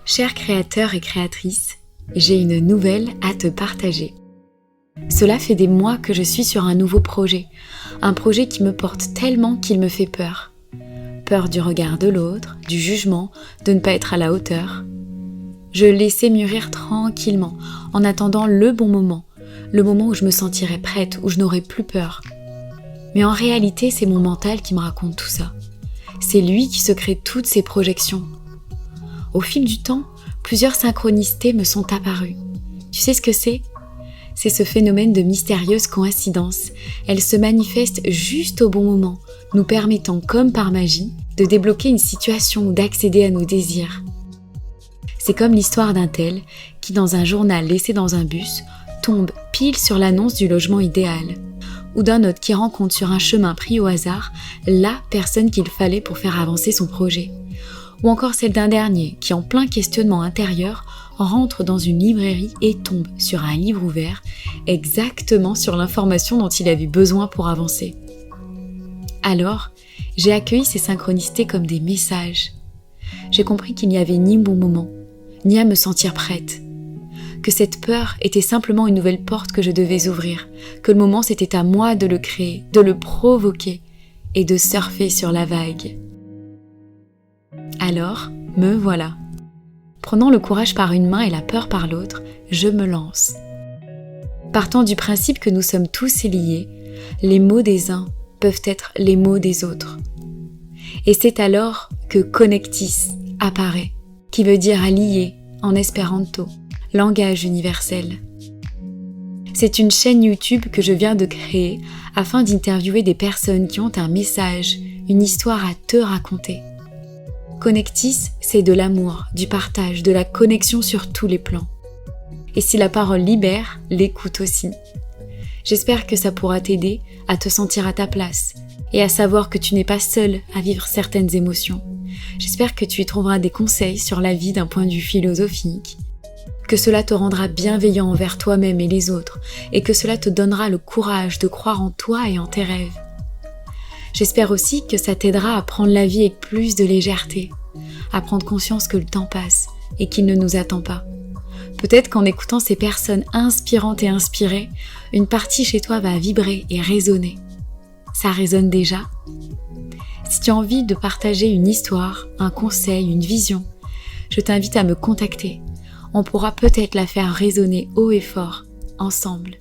Chers créateurs et créatrices, j'ai une nouvelle à te partager. Cela fait des mois que je suis sur un nouveau projet, un projet qui me porte tellement qu'il me fait peur. Peur du regard de l'autre, du jugement, de ne pas être à la hauteur. Je laissais mûrir tranquillement, en attendant le bon moment, le moment où je me sentirais prête, où je n'aurais plus peur. Mais en réalité, c'est mon mental qui me raconte tout ça. C'est lui qui se crée toutes ces projections. Au fil du temps, plusieurs synchronicités me sont apparues. Tu sais ce que c'est ? C'est ce phénomène de mystérieuse coïncidence. Elle se manifeste juste au bon moment, nous permettant, comme par magie, de débloquer une situation ou d'accéder à nos désirs. C'est comme l'histoire d'un tel qui, dans un journal laissé dans un bus, tombe pile sur l'annonce du logement idéal, ou d'un autre qui rencontre sur un chemin pris au hasard la personne qu'il fallait pour faire avancer son projet, ou encore celle d'un dernier qui, en plein questionnement intérieur, rentre dans une librairie et tombe sur un livre ouvert exactement sur l'information dont il avait besoin pour avancer. Alors, j'ai accueilli ces synchronicités comme des messages. J'ai compris qu'il n'y avait ni bon moment, ni à me sentir prête. Que cette peur était simplement une nouvelle porte que je devais ouvrir, que le moment c'était à moi de le créer, de le provoquer et de surfer sur la vague. Alors, me voilà. Prenant le courage par une main et la peur par l'autre, je me lance. Partant du principe que nous sommes tous liés, les mots des uns peuvent être les mots des autres. Et c'est alors que connectis apparaît, qui veut dire lier en espéranto, langage universel. C'est une chaîne YouTube que je viens de créer afin d'interviewer des personnes qui ont un message, une histoire à te raconter. Connectis, c'est de l'amour, du partage, de la connexion sur tous les plans. Et si la parole libère, l'écoute aussi. J'espère que ça pourra t'aider à te sentir à ta place et à savoir que tu n'es pas seul à vivre certaines émotions. J'espère que tu y trouveras des conseils sur la vie d'un point de vue philosophique, que cela te rendra bienveillant envers toi-même et les autres, et que cela te donnera le courage de croire en toi et en tes rêves. J'espère aussi que ça t'aidera à prendre la vie avec plus de légèreté, à prendre conscience que le temps passe et qu'il ne nous attend pas. Peut-être qu'en écoutant ces personnes inspirantes et inspirées, une partie chez toi va vibrer et résonner. Ça résonne déjà ? Si tu as envie de partager une histoire, un conseil, une vision, je t'invite à me contacter. On pourra peut-être la faire résonner haut et fort, ensemble.